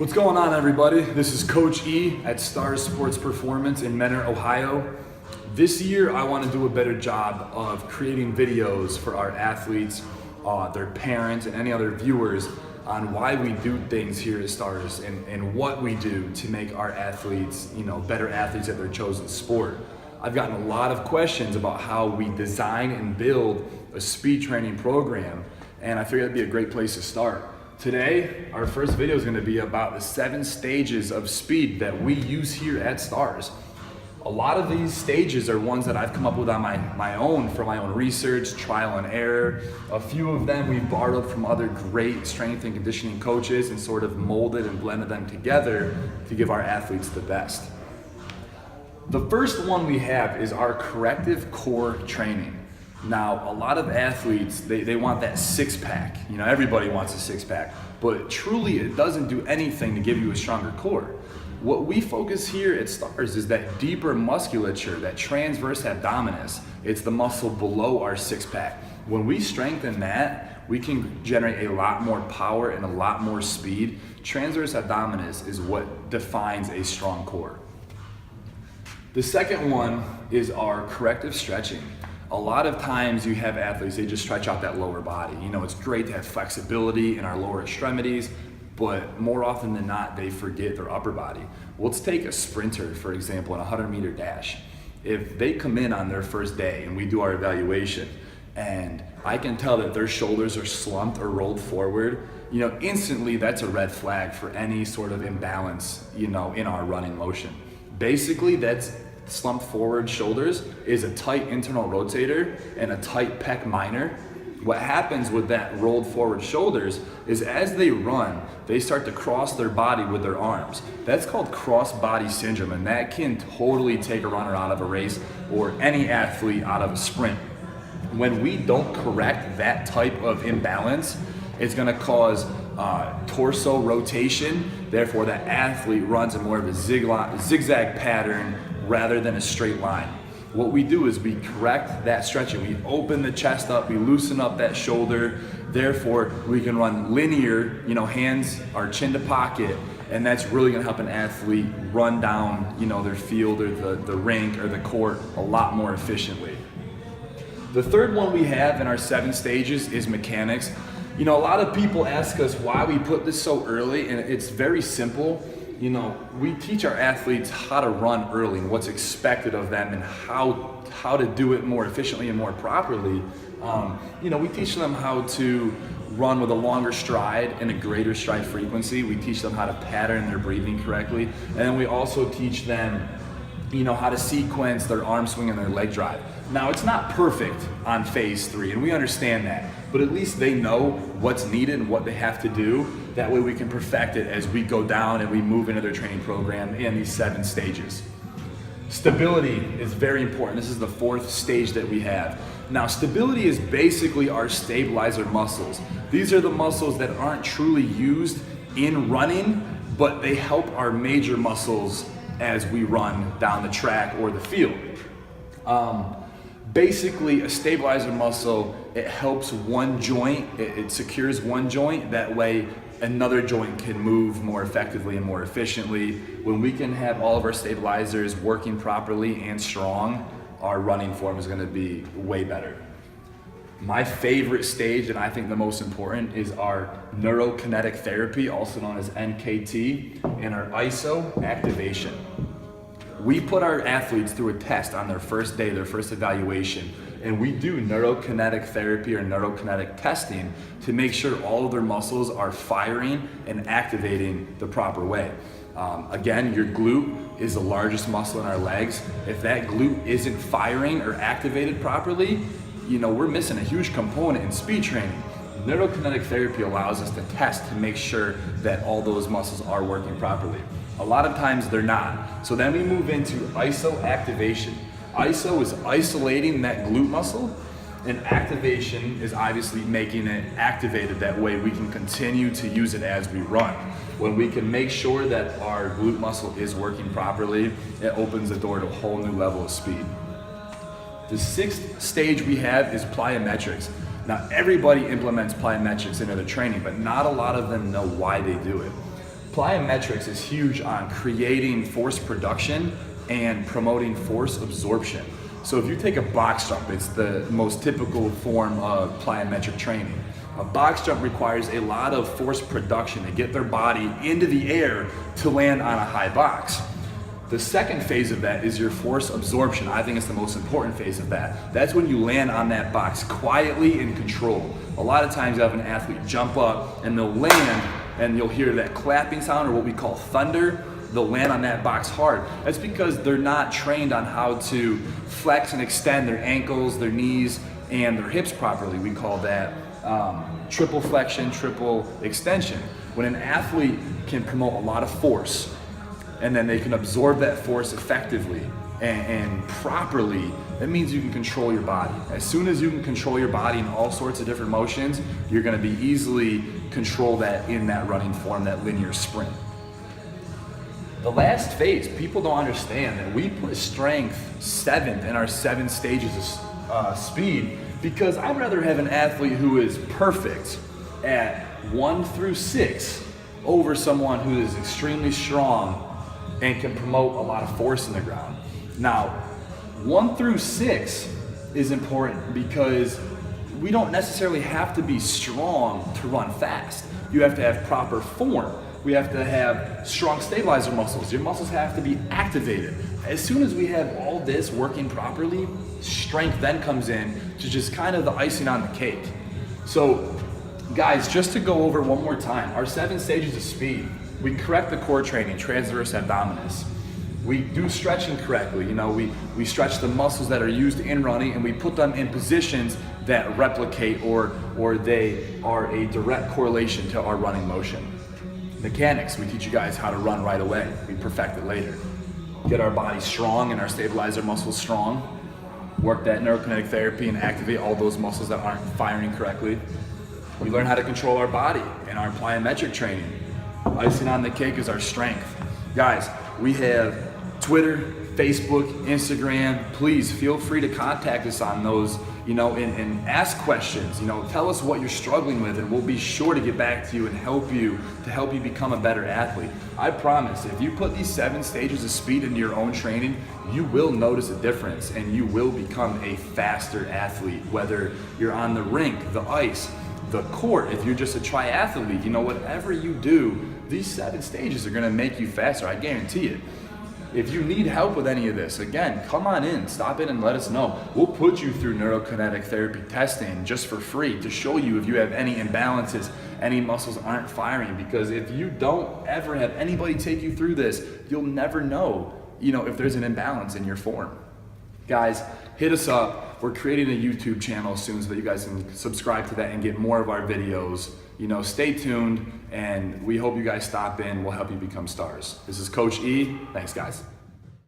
What's going on, everybody? This is Coach E at Stars Sports Performance in Mentor, Ohio. This year, I want to do a better job of creating videos for our athletes, their parents, and any other viewers on why we do things here at Stars and what we do to make our athletes, better athletes at their chosen sport. I've gotten a lot of questions about how we design and build a speed training program, and I figured that'd be a great place to start. Today, our first video is going to be about the 7 stages of speed that we use here at Stars. A lot of these stages are ones that I've come up with on my own for my own research, trial and error. A few of them we've borrowed from other great strength and conditioning coaches and sort of molded and blended them together to give our athletes the best. The first one we have is our corrective core training. Now, a lot of athletes, they want that six-pack. Everybody wants a six-pack, but truly it doesn't do anything to give you a stronger core. What we focus here at Stars is that deeper musculature, that transverse abdominis. It's the muscle below our six-pack. When we strengthen that, we can generate a lot more power and a lot more speed. Transverse abdominis is what defines a strong core. The second one is our corrective stretching. A lot of times you have athletes, they just stretch out that lower body. It's great to have flexibility in our lower extremities, but more often than not, they forget their upper body. Let's take a sprinter, for example, in a 100-meter dash. If they come in on their first day and we do our evaluation, and I can tell that their shoulders are slumped or rolled forward, instantly that's a red flag for any sort of imbalance, in our running motion. Basically, that's slumped forward shoulders is a tight internal rotator and a tight pec minor. What happens with that rolled forward shoulders is as they run, they start to cross their body with their arms. That's called cross body syndrome, and that can totally take a runner out of a race or any athlete out of a sprint. When we don't correct that type of imbalance, it's gonna cause torso rotation. Therefore, that athlete runs in more of a zigzag pattern rather than a straight line. What we do is we correct that stretching. We open the chest up, we loosen up that shoulder. Therefore, we can run linear, hands are chin to pocket, and that's really gonna help an athlete run down, their field or the rink or the court a lot more efficiently. The third one we have in our 7 stages is mechanics. A lot of people ask us why we put this so early, and it's very simple. We teach our athletes how to run early and what's expected of them and how to do it more efficiently and more properly. We teach them how to run with a longer stride and a greater stride frequency. We teach them how to pattern their breathing correctly. And then we also teach them how to sequence their arm swing and their leg drive. Now, it's not perfect on phase 3, and we understand that, but at least they know what's needed and what they have to do. That way we can perfect it as we go down and we move into their training program in these 7 stages. Stability is very important. This is the 4th stage that we have. Now, stability is basically our stabilizer muscles. These are the muscles that aren't truly used in running, but they help our major muscles as we run down the track or the field. Basically, a stabilizer muscle, it helps one joint, it secures one joint, that way another joint can move more effectively and more efficiently. When we can have all of our stabilizers working properly and strong, our running form is gonna be way better. My favorite stage, and I think the most important, is our neurokinetic therapy, also known as NKT, and our ISO activation. We put our athletes through a test on their first day, their first evaluation, and we do neurokinetic therapy or neurokinetic testing to make sure all of their muscles are firing and activating the proper way. Again, your glute is the largest muscle in our legs. If that glute isn't firing or activated properly, we're missing a huge component in speed training. Neurokinetic therapy allows us to test to make sure that all those muscles are working properly. A lot of times they're not. So then we move into ISO activation. ISO is isolating that glute muscle, and activation is obviously making it activated. That way we can continue to use it as we run. When we can make sure that our glute muscle is working properly, it opens the door to a whole new level of speed. The 6th stage we have is plyometrics. Now, everybody implements plyometrics into their training, but not a lot of them know why they do it. Plyometrics is huge on creating force production and promoting force absorption. So if you take a box jump, it's the most typical form of plyometric training. A box jump requires a lot of force production to get their body into the air to land on a high box. The second phase of that is your force absorption. I think it's the most important phase of that. That's when you land on that box quietly and controlled. A lot of times you have an athlete jump up and they'll land and you'll hear that clapping sound, or what we call thunder. They'll land on that box hard. That's because they're not trained on how to flex and extend their ankles, their knees, and their hips properly. We call that triple flexion, triple extension. When an athlete can promote a lot of force, and then they can absorb that force effectively and properly, that means you can control your body. As soon as you can control your body in all sorts of different motions, you're gonna be easily control that in that running form, that linear sprint. The last phase, people don't understand that we put strength 7th in our 7 stages of speed, because I'd rather have an athlete who is perfect at 1 through 6 over someone who is extremely strong and can promote a lot of force in the ground. Now, 1 through 6 is important because we don't necessarily have to be strong to run fast. You have to have proper form. We have to have strong stabilizer muscles. Your muscles have to be activated. As soon as we have all this working properly, strength then comes in to just kind of the icing on the cake. So guys, just to go over one more time, our 7 stages of speed. We correct the core training, transverse abdominis. We do stretching correctly. We stretch the muscles that are used in running, and we put them in positions that replicate or they are a direct correlation to our running motion. Mechanics, we teach you guys how to run right away. We perfect it later. Get our body strong and our stabilizer muscles strong. Work that neurokinetic therapy and activate all those muscles that aren't firing correctly. We learn how to control our body in our plyometric training. Icing on the cake is our strength. Guys, we have Twitter, Facebook, Instagram. Please feel free to contact us on those, and ask questions. Tell us what you're struggling with, and we'll be sure to get back to you and help you become a better athlete. I promise, if you put these 7 stages of speed into your own training, you will notice a difference and you will become a faster athlete, whether you're on the rink, the ice, the court. If you're just a triathlete, whatever you do, these 7 stages are gonna make you faster, I guarantee it. If you need help with any of this, again, come on in, stop in and let us know. We'll put you through neurokinetic therapy testing just for free to show you if you have any imbalances, any muscles aren't firing, because if you don't ever have anybody take you through this, you'll never know, if there's an imbalance in your form. Guys, hit us up. We're creating a YouTube channel soon so that you guys can subscribe to that and get more of our videos. Stay tuned, and we hope you guys stop in. We'll help you become stars. This is Coach E. Thanks, guys.